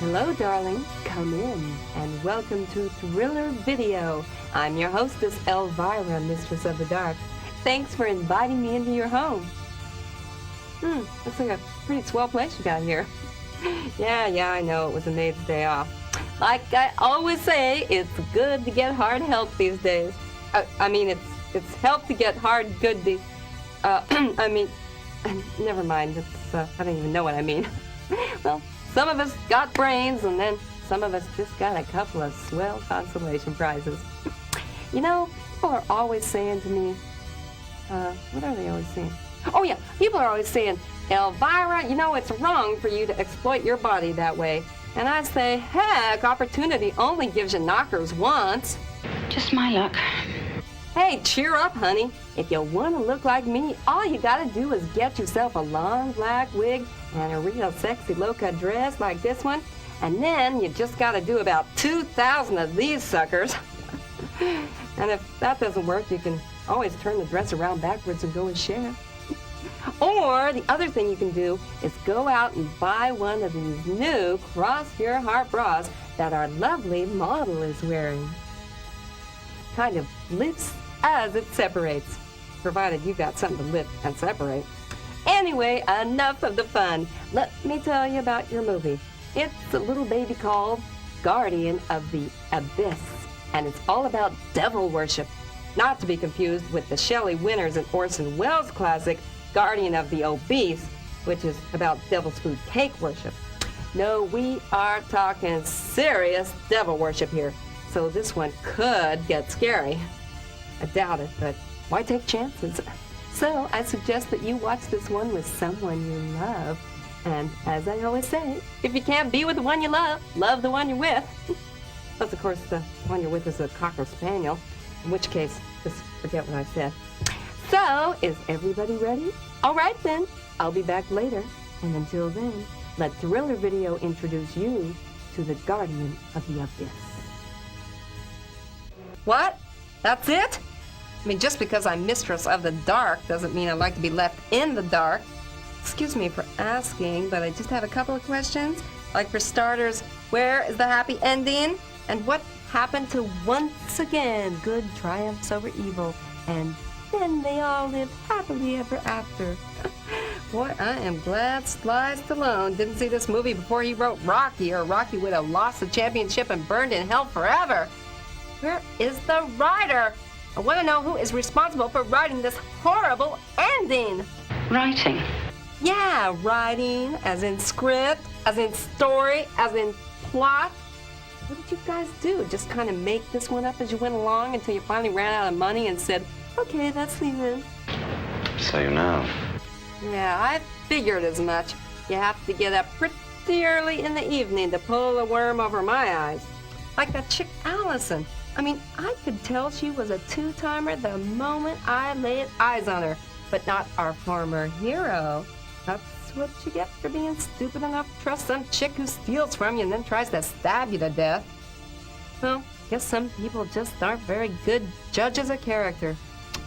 Hello, darling. Come in, and welcome to Thriller Video. I'm your hostess, Elvira, Mistress of the Dark. Thanks for inviting me into your home. Looks like a pretty swell place you got here. Yeah, I know it was a maid's day off. Like I always say, it's good to get hard help these days. It's help to get hard good these... never mind. I don't even know what I mean. Well, some of us got brains, and then some of us just got a couple of swell consolation prizes. You know, people are always saying to me, what are they always saying? Oh yeah, people are always saying, Elvira, you know it's wrong for you to exploit your body that way. And I say, heck, opportunity only gives you knockers once. Just my luck. Hey, cheer up, honey. If you want to look like me, all you gotta do is get yourself a long black wig and a real sexy low-cut dress like this one, and then you just gotta do about 2,000 of these suckers. And if that doesn't work, you can always turn the dress around backwards and go and share. Or the other thing you can do is go out and buy one of these new cross-your-heart bras that our lovely model is wearing. Kind of lifts as it separates, provided you've got something to lift and separate. Anyway, enough of the fun. Let me tell you about your movie. It's a little baby called Guardian of the Abyss, and it's all about devil worship. Not to be confused with the Shelley Winters and Orson Welles classic, Guardian of the Obese, which is about devil's food cake worship. No, we are talking serious devil worship here, so this one could get scary. I doubt it, but why take chances? So I suggest that you watch this one with someone you love. And as I always say, if you can't be with the one you love the one you're with. Plus, of course, the one you're with is a Cocker Spaniel, in which case, just forget what I said. So, is everybody ready? All right, then. I'll be back later. And until then, let Thriller Video introduce you to the Guardian of the Abyss. What? That's it? I mean, just because I'm Mistress of the Dark doesn't mean I like to be left in the dark. Excuse me for asking, but I just have a couple of questions. Like, for starters, where is the happy ending? And what happened to once again good triumphs over evil? And then they all live happily ever after. Boy, I am glad Sly Stallone didn't see this movie before he wrote Rocky, or Rocky would have lost the championship and burned in hell forever. Where is the writer? I want to know who is responsible for writing this horrible ending. Writing? Yeah, writing, as in script, as in story, as in plot. What did you guys do? Just kind of make this one up as you went along until you finally ran out of money and said, okay, that's the end. So you know. Yeah, I figured as much. You have to get up pretty early in the evening to pull a worm over my eyes. Like that chick Allison. I mean, I could tell she was a two-timer the moment I laid eyes on her. But not our former hero. That's what you get for being stupid enough to trust some chick who steals from you and then tries to stab you to death. Well, guess some people just aren't very good judges of character.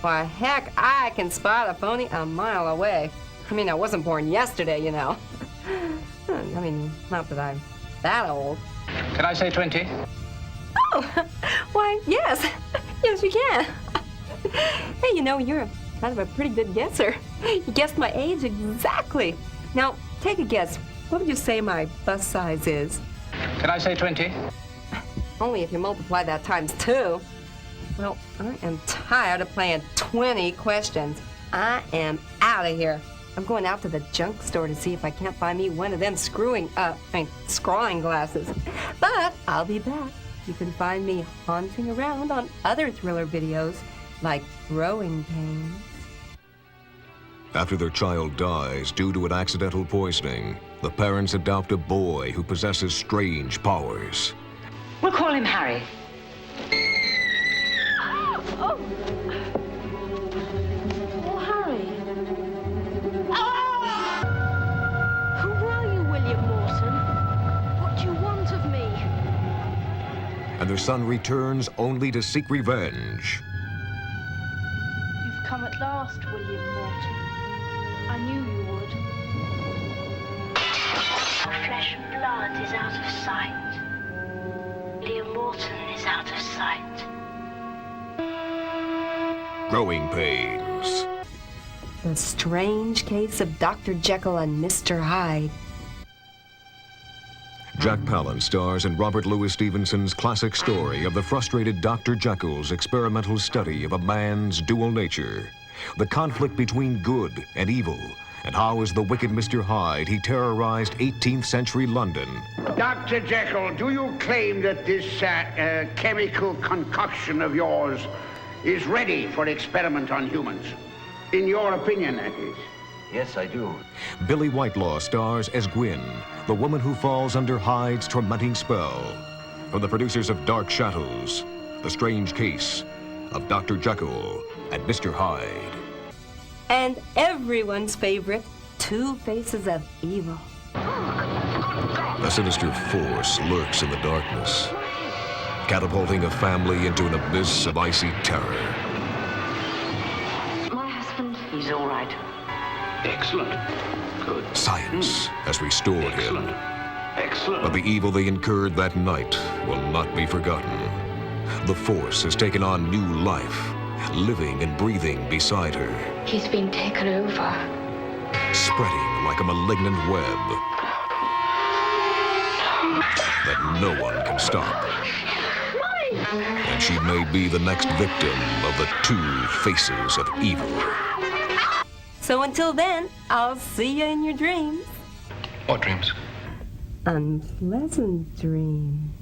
Why, heck, I can spot a phony a mile away. I mean, I wasn't born yesterday, you know. I mean, not that I'm that old. Can I say 20? Oh, why, yes. Yes, you can. Hey, you know, you're kind of a pretty good guesser. You guessed my age exactly. Now, take a guess. What would you say my bust size is? Can I say 20? Only if you multiply that times 2. Well, I am tired of playing 20 questions. I am out of here. I'm going out to the junk store to see if I can't find me one of them screwing scrawling glasses. But I'll be back. You can find me haunting around on other Thriller videos, like Growing Pains. After their child dies due to an accidental poisoning, the parents adopt a boy who possesses strange powers. We'll call him Harry. Oh, Harry. Who are you, William Morton? What do you want of me? And their son returns only to seek revenge. You've come at last, William Morton. I knew you would. Flesh and blood is out of sight. William Morton is out of sight. Growing Pains. The Strange Case of Dr. Jekyll and Mr. Hyde. Jack Palance stars in Robert Louis Stevenson's classic story of the frustrated Dr. Jekyll's experimental study of a man's dual nature, the conflict between good and evil, and how as the wicked Mr. Hyde he terrorized 18th century London. Dr. Jekyll, do you claim that this chemical concoction of yours is ready for experiment on humans? In your opinion, that is. Yes, I do. Billy Whitelaw stars as Gwyn, the woman who falls under Hyde's tormenting spell. From the producers of Dark Shadows, The Strange Case of Dr. Jekyll and Mr. Hyde. And everyone's favorite, Two Faces of Evil. A sinister force lurks in the darkness, catapulting a family into an abyss of icy terror. My husband, he's all right. Excellent. Good. Science has restored him, Excellent. but the evil they incurred that night will not be forgotten. The force has taken on new life, living and breathing beside her, He's been taken over. spreading like a malignant web that no one can stop. And she may be the next victim of the Two Faces of Evil. So until then, I'll see you in your dreams. What dreams? Unpleasant dreams.